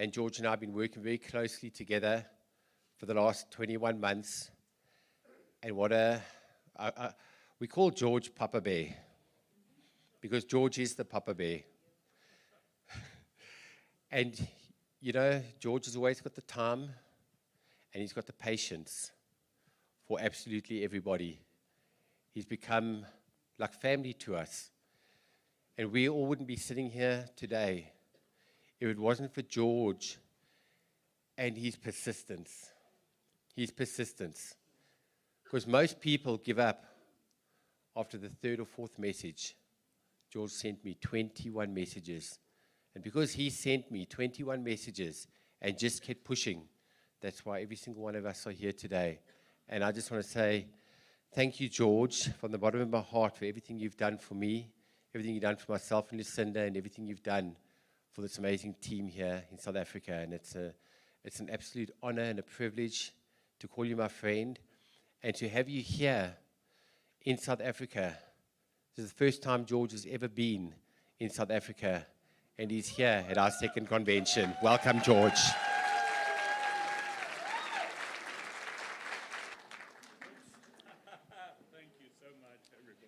And George and I have been working very closely together for the last 21 months. And we call George Papa Bear, because George is the Papa Bear. And, you know, George has always got the time and he's got the patience for absolutely everybody. He's become like family to us. And we all wouldn't be sitting here today if it wasn't for George and his persistence. His persistence. Because most people give up after the third or fourth message. George sent me 21 messages. And because he sent me 21 messages and just kept pushing, that's why every single one of us are here today. And I just want to say thank you, George, from the bottom of my heart for everything you've done for me, everything you've done for myself and Lucinda, and everything you've done for this amazing team here in South Africa. And it's an absolute honor and a privilege to call you my friend and to have you here in South Africa. This is the first time George has ever been in South Africa, and he's here at our second convention. Welcome, George. Thank you so much, everybody.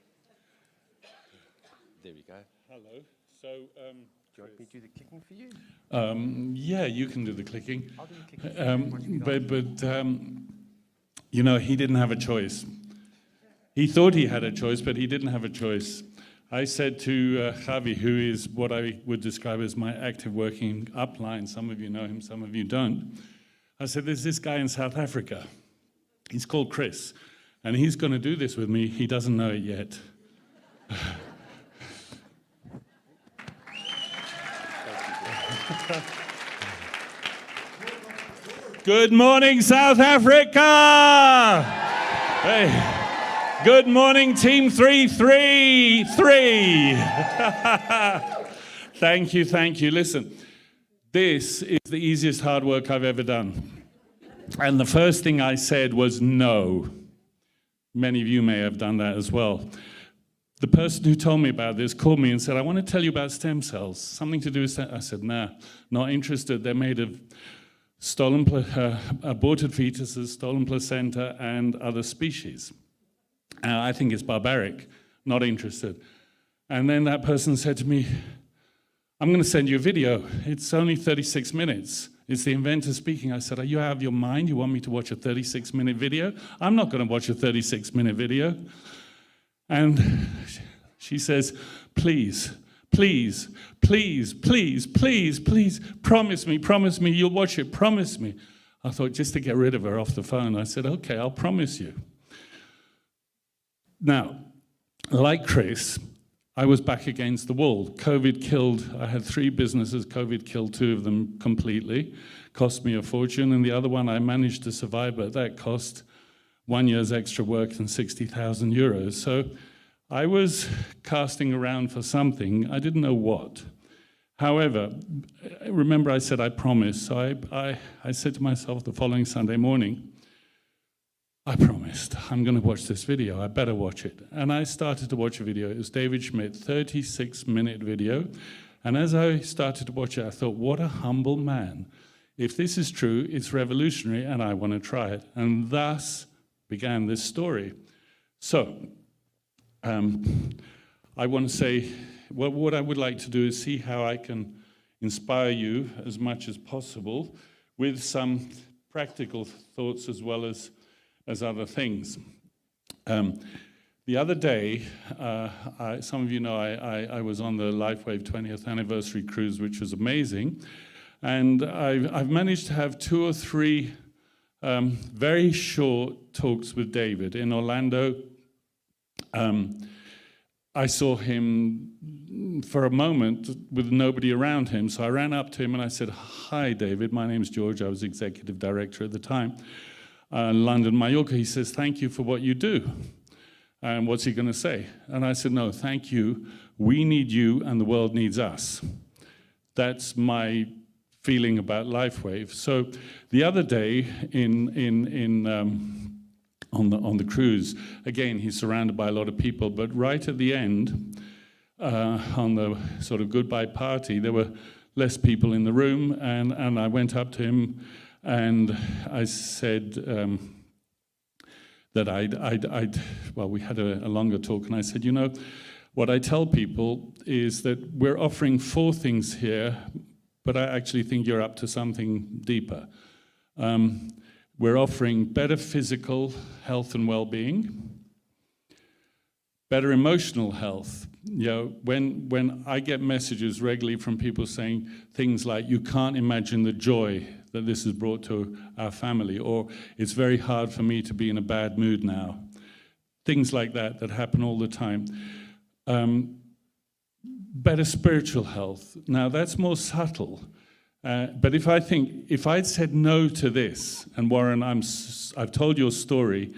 There we go. Hello. So, do you want me to do the clicking for you? yeah, you can do the clicking. I'll do the clicking. But you know, he didn't have a choice. He thought he had a choice, but he didn't have a choice. I said to Javi, who is what I would describe as my active working upline, some of you know him, some of you don't. I said, there's this guy in South Africa. He's called Chris, and he's going to do this with me. He doesn't know it yet. Good morning, South Africa! Hey. Good morning, Team 333. Thank you, thank you. Listen, this is the easiest hard work I've ever done. And the first thing I said was no. Many of you may have done that as well. The person who told me about this called me and said, I want to tell you about stem cells. Something to do with stem. I said, nah, not interested. They're made of stolen aborted fetuses, stolen placenta, and other species. I think it's barbaric, not interested. And then that person said to me, I'm going to send you a video. It's only 36 minutes. It's the inventor speaking. I said, are you out of your mind? You want me to watch a 36-minute video? I'm not going to watch a 36-minute video. And she says, please, please, please, please, please, please, promise me, you'll watch it, promise me. I thought, just to get rid of her off the phone, I said, okay, I'll promise you. Now, like Chris, I was back against the wall. COVID killed, I had 3 businesses, COVID killed 2 of them completely, cost me a fortune, and the other one I managed to survive, but that cost 1 year's extra work and 60,000 euros. So I was casting around for something, I didn't know what. However, remember I said I promised, so I said to myself the following Sunday morning, I promised, I'm going to watch this video, I better watch it. And I started to watch a video. It was David Schmidt, 36-minute video. And as I started to watch it, I thought, what a humble man. If this is true, it's revolutionary, and I want to try it. And thus began this story. So, I want to say, what I would like to do is see how I can inspire you as much as possible with some practical thoughts as well as other things. The other day, some of you know I was on the LifeWave 20th anniversary cruise, which was amazing. And I've managed to have 2 or 3 very short talks with David. In Orlando, I saw him for a moment with nobody around him. So I ran up to him and I said, hi, David, my name's George. I was executive director at the time. London, Mallorca. He says, thank you for what you do. And what's he going to say? And I said, no, thank you. We need you and the world needs us. That's my feeling about LifeWave. So the other day on the cruise, again, he's surrounded by a lot of people, but right at the end, on the sort of goodbye party, there were less people in the room, and I went up to him and I said that well, we had a longer talk, and I said, you know, what I tell people is that we're offering 4 things here, but I actually think you're up to something deeper. We're offering better physical health and well-being, better emotional health. You know, when I get messages regularly from people saying things like, you can't imagine the joy that this has brought to our family, or it's very hard for me to be in a bad mood now. Things like that happen all the time. Better spiritual health. Now, that's more subtle. But if I'd said no to this, and Warren, I've told your story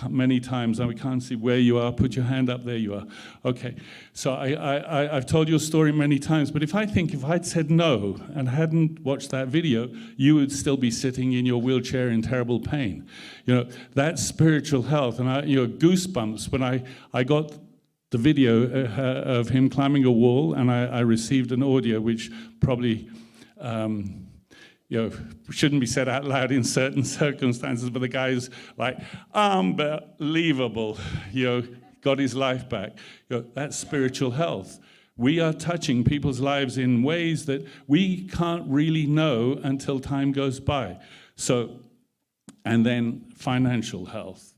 many times, and we can't see where you are. Put your hand up. There you are. Okay. So I've told your story many times, but if I'd said no and hadn't watched that video, you would still be sitting in your wheelchair in terrible pain. You know, that's spiritual health. And goosebumps when I got the video of him climbing a wall, and I received an audio which probably shouldn't be said out loud in certain circumstances, but the guy's like, unbelievable, got his life back. That's spiritual health. We are touching people's lives in ways that we can't really know until time goes by. So, and then financial health.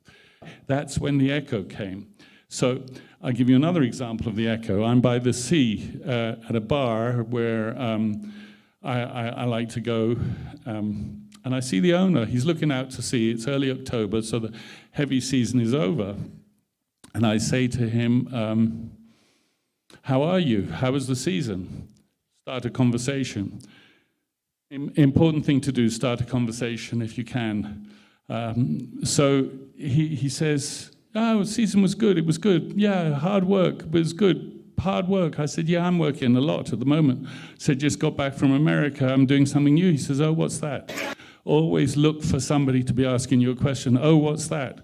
That's when the echo came. So I'll give you another example of the echo. I'm by the sea at a bar where I like to go, and I see the owner. He's looking out to sea. It's early October, so the heavy season is over. And I say to him, how are you? How was the season? Start a conversation. Important thing to do, start a conversation if you can. So he says, oh, the season was good. It was good. Yeah, hard work was good. Hard work. I said, yeah, I'm working a lot at the moment. I said, just got back from America. I'm doing something new. He says, oh, what's that? Always look for somebody to be asking you a question. Oh, what's that?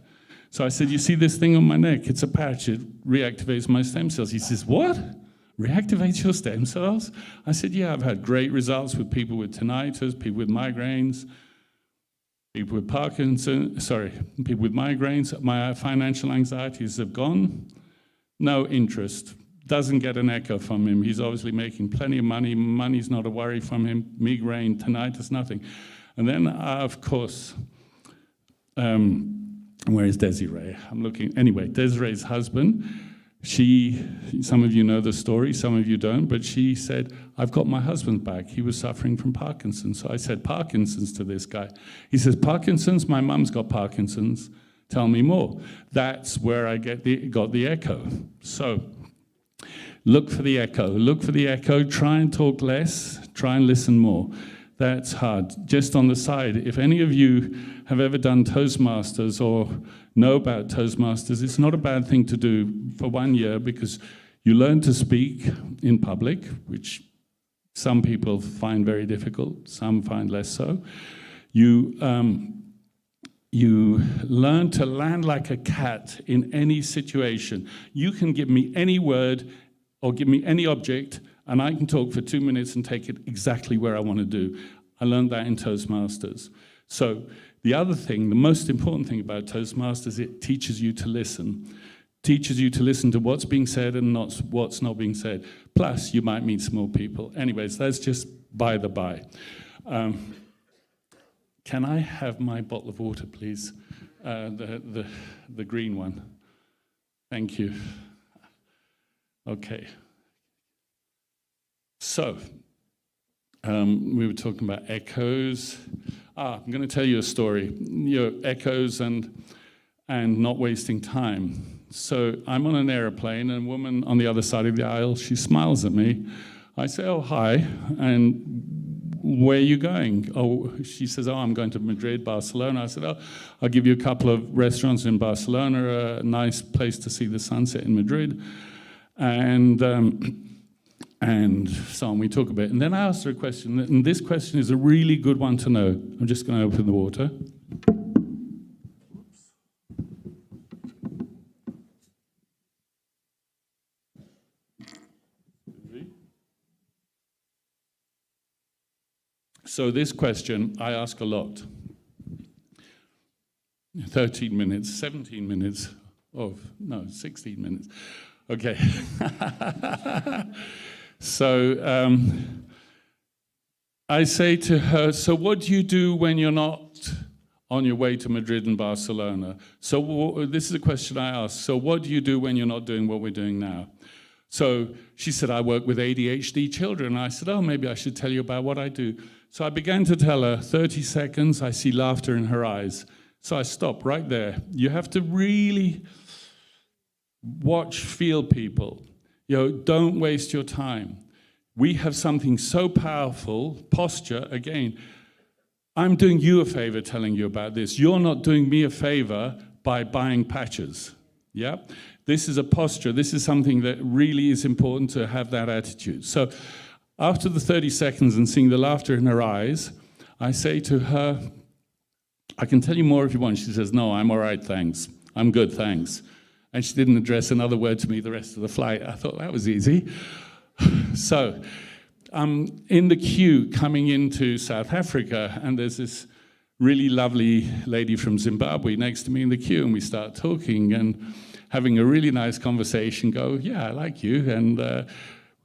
So I said, you see this thing on my neck? It's a patch. It reactivates my stem cells. He says, what? Reactivates your stem cells? I said, yeah, I've had great results with people with tinnitus, people with migraines, people with Parkinson's, people with migraines. My financial anxieties have gone. No interest. Doesn't get an echo from him. He's obviously making plenty of money. Money's not a worry from him. Migraine, tinnitus, nothing. And then, of course, where is Desiree? I'm looking. Anyway, Desiree's husband, some of you know the story, some of you don't, but she said, I've got my husband back. He was suffering from Parkinson's. So I said, Parkinson's to this guy. He says, Parkinson's? My mum's got Parkinson's. Tell me more. That's where I got the echo. So look for the echo. Look for the echo. Try and talk less. Try and listen more. That's hard. Just on the side, if any of you have ever done Toastmasters or know about Toastmasters, it's not a bad thing to do for 1 year because you learn to speak in public, which some people find very difficult, some find less so. You learn to land like a cat in any situation. You can give me any word or give me any object, and I can talk for 2 minutes and take it exactly where I want to do. I learned that in Toastmasters. So the other thing, the most important thing about Toastmasters, it teaches you to listen. Teaches you to listen to what's being said and not what's not being said. Plus, you might meet some more people. Anyways, that's just by the by. Can I have my bottle of water, please? The green one. Thank you. Okay. So, we were talking about echoes. I'm going to tell you a story. Echoes and not wasting time. So I'm on an airplane, and a woman on the other side of the aisle, she smiles at me. I say, oh, hi, and where are you going? Oh, she says, oh, I'm going to Madrid, Barcelona. I said, oh, I'll give you a couple of restaurants in Barcelona, a nice place to see the sunset in Madrid. And so on, we talk a bit. And then I asked her a question, and this question is a really good one to know. I'm just going to open the water. So this question I ask a lot. 13 minutes, 17 minutes, 16 minutes. Okay. So I say to her, so what do you do when you're not on your way to Madrid and Barcelona? So this is a question I ask. So what do you do when you're not doing what we're doing now? So she said, I work with ADHD children. I said, oh, maybe I should tell you about what I do. So I began to tell her, 30 seconds, I see laughter in her eyes. So I stopped right there. You have to really watch, feel people. Don't waste your time. We have something so powerful, posture, again. I'm doing you a favor telling you about this. You're not doing me a favor by buying patches. Yeah? This is a posture. This is something that really is important to have that attitude. So after the 30 seconds and seeing the laughter in her eyes, I say to her, I can tell you more if you want. She says, no, I'm all right, thanks. I'm good, thanks. And she didn't address another word to me the rest of the flight. I thought that was easy. So I'm in the queue coming into South Africa, and there's this really lovely lady from Zimbabwe next to me in the queue, and we start talking and having a really nice conversation. Yeah, I like you. And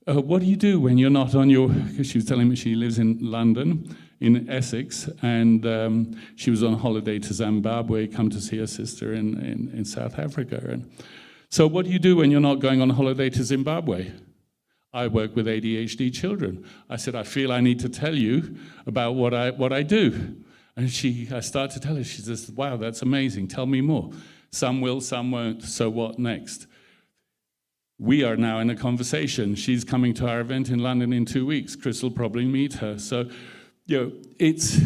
what do you do when you're not on your... Because she was telling me she lives in London, in Essex, and she was on holiday to Zimbabwe, come to see her sister in South Africa. And so what do you do when you're not going on holiday to Zimbabwe? I work with ADHD children. I said, I feel I need to tell you about what I do. And I start to tell her, she says, wow, that's amazing, tell me more. Some will, some won't, so what next? We are now in a conversation. She's coming to our event in London in 2 weeks. Chris will probably meet her. So, it's...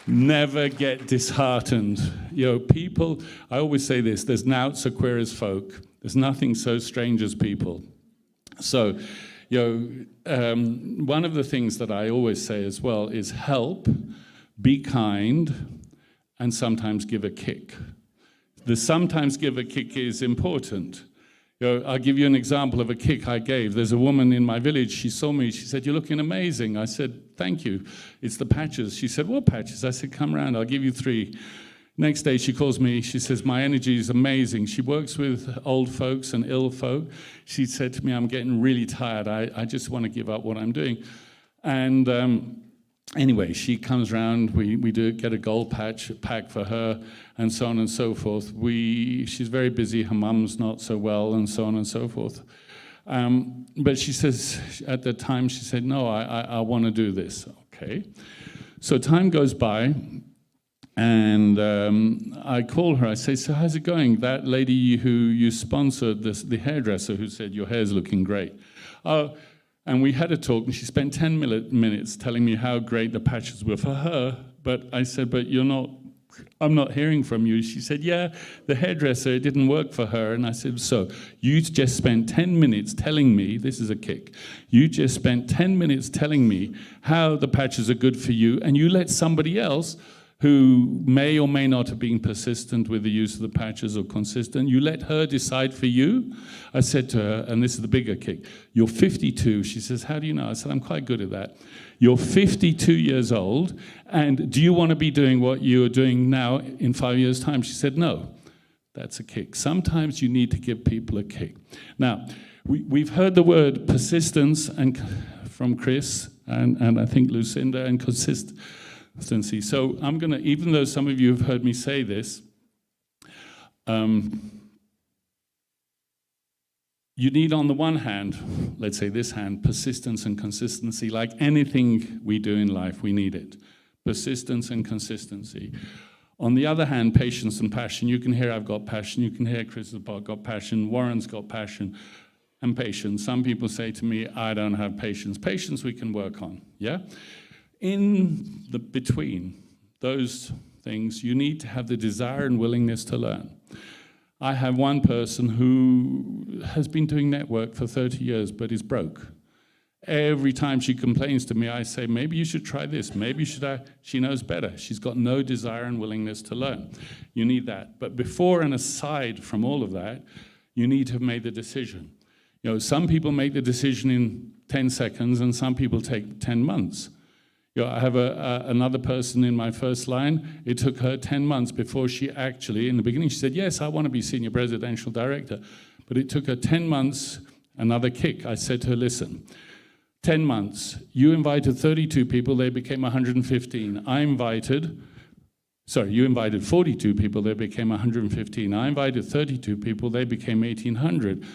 Never get disheartened. People, I always say this, there's nought so queer as folk. There's nothing so strange as people. So, one of the things that I always say as well is help, be kind, and sometimes give a kick. The sometimes give a kick is important. I'll give you an example of a kick I gave. There's a woman in my village, she saw me, she said, you're looking amazing. I said, thank you. It's the patches. She said, what patches? I said, come around, I'll give you 3. Next day she calls me, she says, my energy is amazing. She works with old folks and ill folk. She said to me, I'm getting really tired. I just want to give up what I'm doing. And anyway, she comes round, we get a gold pack for her, and so on and so forth. She's very busy, her mum's not so well, and so on and so forth. But she says, at the time, she said, no, I want to do this. Okay. So time goes by, and I call her, I say, so how's it going? That lady who you sponsored, the hairdresser who said, your hair's looking great. And we had a talk, and she spent 10 minutes telling me how great the patches were for her. But I said, but I'm not hearing from you. She said, yeah, the hairdresser, it didn't work for her. And I said, so you just spent 10 minutes telling me, this is a kick, you just spent 10 minutes telling me how the patches are good for you, and you let somebody else who may or may not have been persistent with the use of the patches or consistent, you let her decide for you? I said to her, and this is the bigger kick, you're 52. She says, how do you know? I said, I'm quite good at that. You're 52 years old, and do you want to be doing what you're doing now in 5 years' time? She said, no. That's a kick. Sometimes you need to give people a kick. Now, we've heard the word persistence from Chris, and I think Lucinda, and consistency. So I'm going to, even though some of you have heard me say this, you need on the one hand, let's say this hand, persistence and consistency. Like anything we do in life, we need it. Persistence and consistency. On the other hand, patience and passion. You can hear I've got passion. You can hear Chris has got passion. Warren's got passion and patience. Some people say to me, I don't have patience. Patience we can work on, yeah? In the between those things, you need to have the desire and willingness to learn. I have one person who has been doing network for 30 years, but is broke. Every time she complains to me, I say, maybe you should try this. Maybe you should. She knows better. She's got no desire and willingness to learn. You need that. But before and aside from all of that, you need to have made the decision. Some people make the decision in 10 seconds, and some people take 10 months. I have another person in my first line. It took her 10 months before she actually, in the beginning, she said, yes, I want to be senior presidential director. But it took her 10 months, another kick. I said to her, listen, 10 months, you invited 32 people, they became 115. You invited 42 people, they became 115. I invited 32 people, they became 1,800.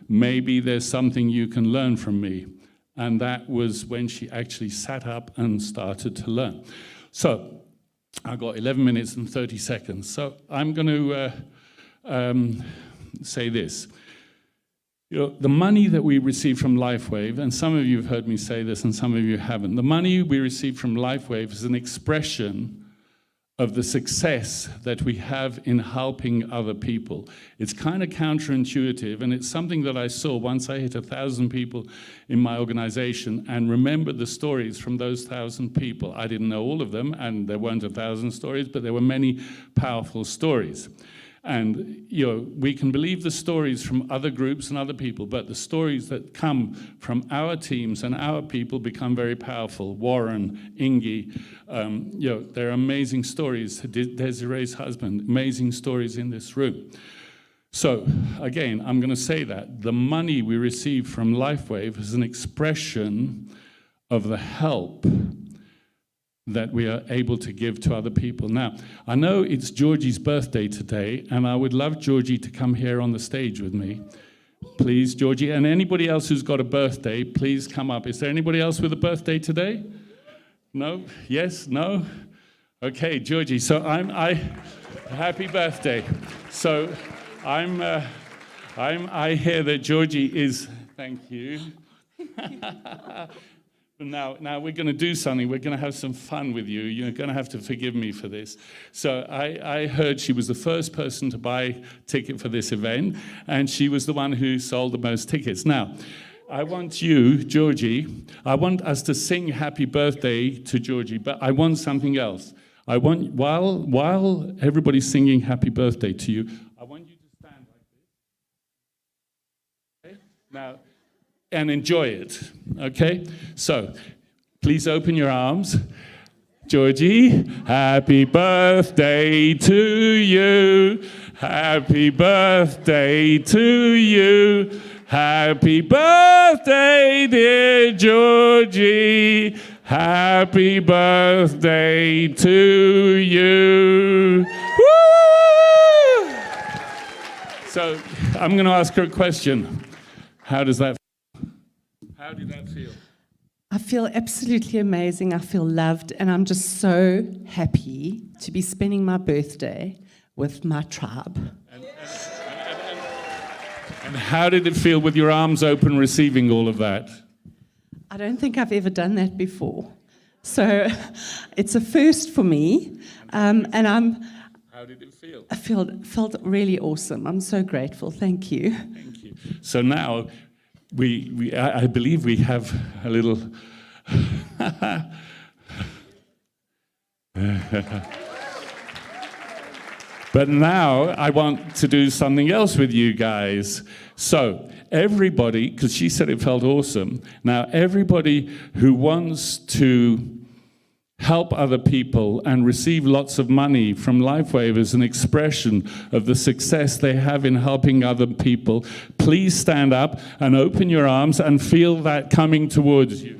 Maybe there's something you can learn from me. And that was when she actually sat up and started to learn. So I got 11 minutes and 30 seconds. So I'm going to say this. The money that we receive from LifeWave, and some of you have heard me say this and some of you haven't, the money we receive from LifeWave is an expression of the success that we have in helping other people. It's kind of counterintuitive, and it's something that I saw once I hit 1,000 people in my organization and remembered the stories from those 1,000 people. I didn't know all of them, and there weren't 1,000 stories, but there were many powerful stories. And we can believe the stories from other groups and other people, but the stories that come from our teams and our people become very powerful. Warren, Ingi, they're amazing stories. Desiree's husband, amazing stories in this room. So again, I'm going to say that the money we receive from LifeWave is an expression of the help that we are able to give to other people. Now, I know it's Georgie's birthday today, and I would love Georgie to come here on the stage with me. Please, Georgie. And anybody else who's got a birthday, please come up. Is there anybody else with a birthday today? No? Yes? No? Okay, Georgie. So happy birthday. So I hear that Georgie is, thank you. Now we're going to do something. We're going to have some fun with you. You're going to have to forgive me for this. So I heard she was the first person to buy a ticket for this event, and she was the one who sold the most tickets. Now, I want you, Georgie, I want us to sing happy birthday to Georgie, but I want something else. I want, while everybody's singing happy birthday to you, I want you to stand like this. Okay? Now, and enjoy it, okay? So, please open your arms. Georgie, happy birthday to you. Happy birthday to you. Happy birthday, dear Georgie. Happy birthday to you. Woo! So, I'm going to ask her a question. How does that How did that feel? I feel absolutely amazing. I feel loved, and I'm just so happy to be spending my birthday with my tribe. And how did it feel with your arms open receiving all of that? I don't think I've ever done that before. So it's a first for me. And How did it feel? I felt really awesome. I'm so grateful. Thank you. Thank you. So now, I believe we have a little... But now I want to do something else with you guys. So everybody, because she said it felt awesome, now everybody who wants to help other people and receive lots of money from LifeWave as an expression of the success they have in helping other people, please stand up and open your arms and feel that coming towards you.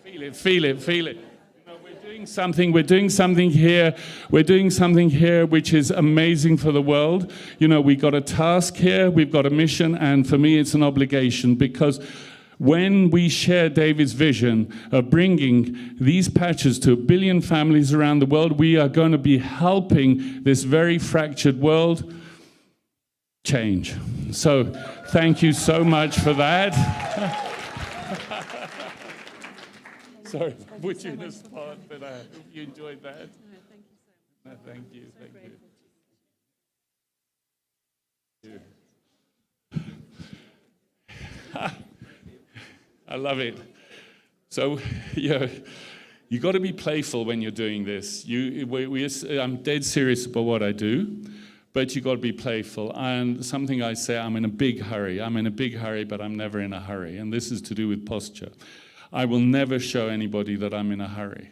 Really feel it. We're doing something here which is amazing for the world. We've got a task here, we've got a mission, and for me it's an obligation, because when we share David's vision of bringing these patches to 1 billion families around the world, we are going to be helping this very fractured world change. So thank you so much for that. Sorry, I put you in a spot, but I hope you enjoyed that. No, thank you so much. Thank you. I love it. So, you got to be playful when you're doing this. I'm dead serious about what I do, but you've got to be playful. And something I say, I'm in a big hurry. I'm in a big hurry, but I'm never in a hurry. And this is to do with posture. I will never show anybody that I'm in a hurry.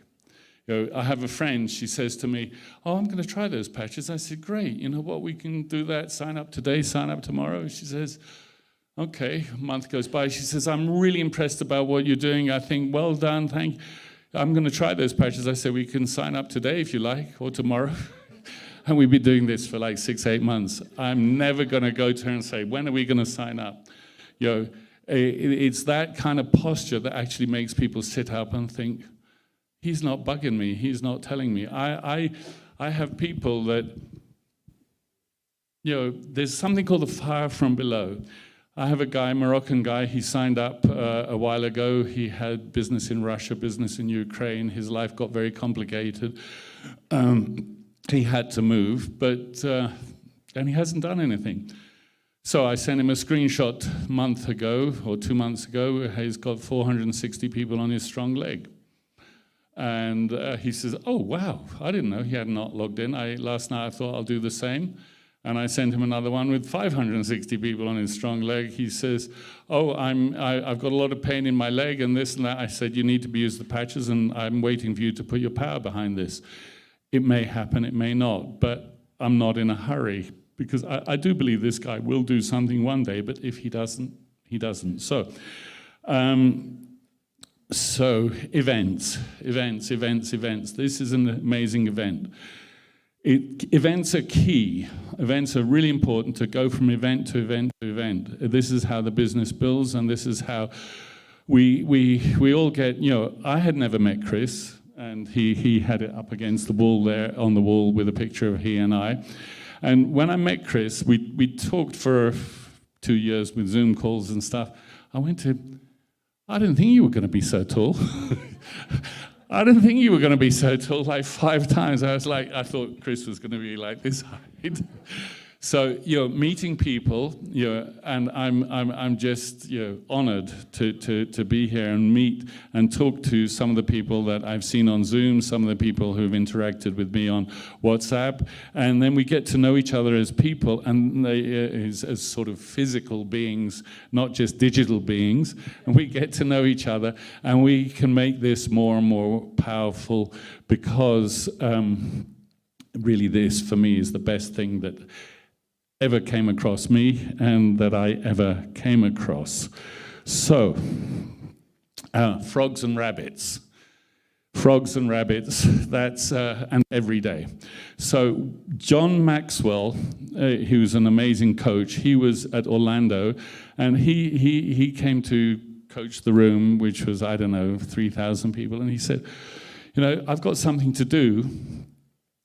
I have a friend, she says to me, oh, I'm going to try those patches. I said, great, you know what, we can do that, sign up today, sign up tomorrow. She says, okay, a month goes by. She says, I'm really impressed about what you're doing. I think, well done, thank you. I'm going to try those patches. I said, we can sign up today if you like, or tomorrow. And we've been doing this for like 6-8 months. I'm never going to go to her and say, when are we going to sign up? It's that kind of posture that actually makes people sit up and think, he's not bugging me. He's not telling me. I have people that, there's something called the fire from below. I have a guy, Moroccan guy, he signed up a while ago. He had business in Russia, business in Ukraine. His life got very complicated. He had to move, and he hasn't done anything. So I sent him a screenshot a month ago, or 2 months ago. He's got 460 people on his strong leg. And he says, oh, wow, I didn't know he had not logged in. Last night I thought I'll do the same. And I sent him another one with 560 people on his strong leg. He says, oh, I've got a lot of pain in my leg and this and that. I said, you need to use the patches, and I'm waiting for you to put your power behind this. It may happen, it may not, but I'm not in a hurry, because I do believe this guy will do something one day, but if he doesn't, he doesn't. So events. This is an amazing event. Events are key. Events are really important to go from event to event to event. This is how the business builds, and this is how we all get, I had never met Chris, and he had it up against the wall there, on the wall with a picture of he and I. And when I met Chris, we talked for 2 years with Zoom calls and stuff. I went to him, I didn't think you were going to be so tall. I didn't think you were going to be so tall, like 5 times. I thought Chris was going to be like this height. So, meeting people, and I'm just, honored to be here and meet and talk to some of the people that I've seen on Zoom, some of the people who've interacted with me on WhatsApp, and then we get to know each other as people, and as sort of physical beings, not just digital beings, and we get to know each other, and we can make this more and more powerful, because really this, for me, is the best thing that ever came across me and that I ever came across. So, frogs and rabbits. Frogs and rabbits, that's and every day. So John Maxwell, who's an amazing coach, he was at Orlando, and he came to coach the room, which was, 3,000 people, and he said, I've got something to do.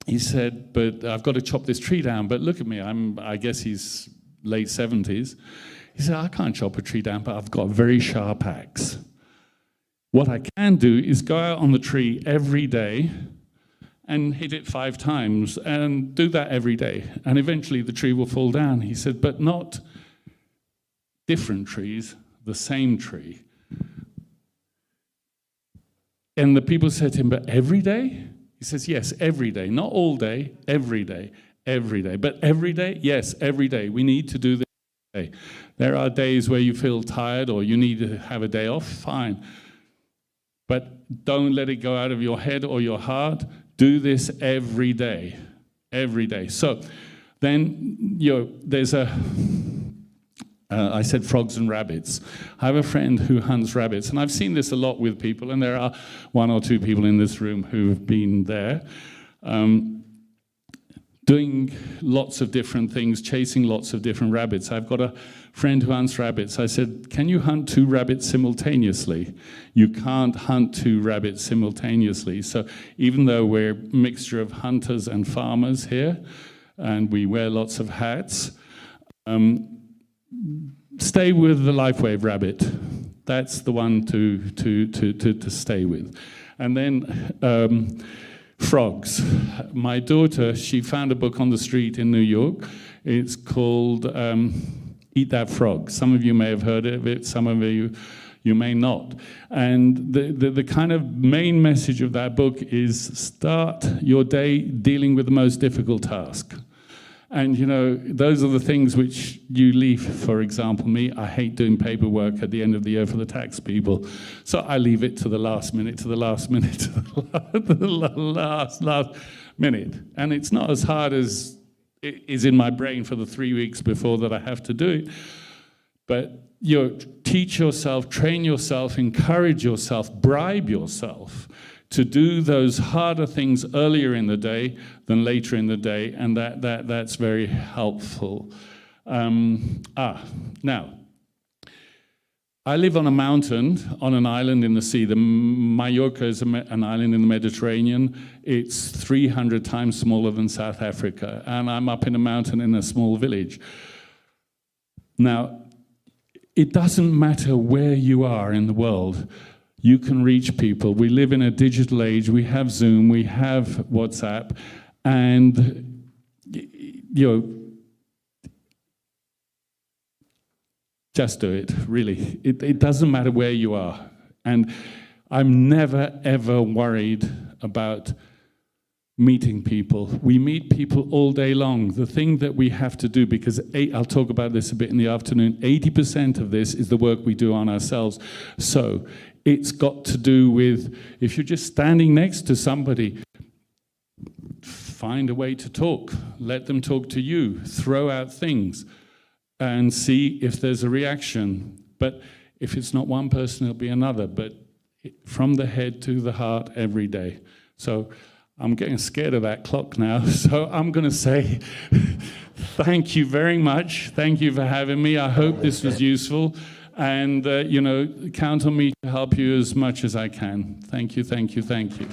He said, but I've got to chop this tree down. But look at me, I guess he's late 70s. He said, I can't chop a tree down, but I've got a very sharp axe. What I can do is go out on the tree every day and hit it 5 times, and do that every day. And eventually the tree will fall down. He said, but not different trees, the same tree. And the people said to him, but every day? He says, yes, every day. Not all day, every day. Every day. But every day? Yes, every day. We need to do this every day. There are days where you feel tired or you need to have a day off, fine. But don't let it go out of your head or your heart. Do this every day. Every day. So then, there's I said frogs and rabbits. I have a friend who hunts rabbits, and I've seen this a lot with people, and there are 1 or 2 people in this room who have been there, doing lots of different things, chasing lots of different rabbits. I've got a friend who hunts rabbits. I said, can you hunt 2 rabbits simultaneously? You can't hunt 2 rabbits simultaneously. So even though we're a mixture of hunters and farmers here, and we wear lots of hats, stay with the LifeWave rabbit. That's the one to stay with. And then frogs. My daughter, she found a book on the street in New York. It's called Eat That Frog. Some of you may have heard of it, some of you may not. And the kind of main message of that book is start your day dealing with the most difficult task. And, you know, those are the things which you leave. For example, me, I hate doing paperwork at the end of the year for the tax people. So I leave it to the last minute, to the last minute, to the last minute. And it's not as hard as it is in my brain for the 3 weeks before that I have to do it. But you teach yourself, train yourself, encourage yourself, bribe yourself to do those harder things earlier in the day than later in the day, and that's very helpful. Now, I live on a mountain, on an island in the sea. The Mallorca is an island in the Mediterranean. It's 300 times smaller than South Africa, and I'm up in a mountain in a small village. Now, it doesn't matter where you are in the world. You can reach people. We live in a digital age. We have Zoom. We have WhatsApp. And, you know, just do it, really. It doesn't matter where you are. And I'm never, ever worried about meeting people. We meet people all day long. The thing that we have to do, because I'll talk about this a bit in the afternoon, 80% of this is the work we do on ourselves. So it's got to do with, if you're just standing next to somebody, find a way to talk. Let them talk to you. Throw out things and see if there's a reaction. But if it's not one person, it'll be another. But from the head to the heart every day. So I'm getting scared of that clock now. So I'm going to say thank you very much. Thank you for having me. I hope this was useful. And, you know, count on me to help you as much as I can. Thank you, thank you, thank you.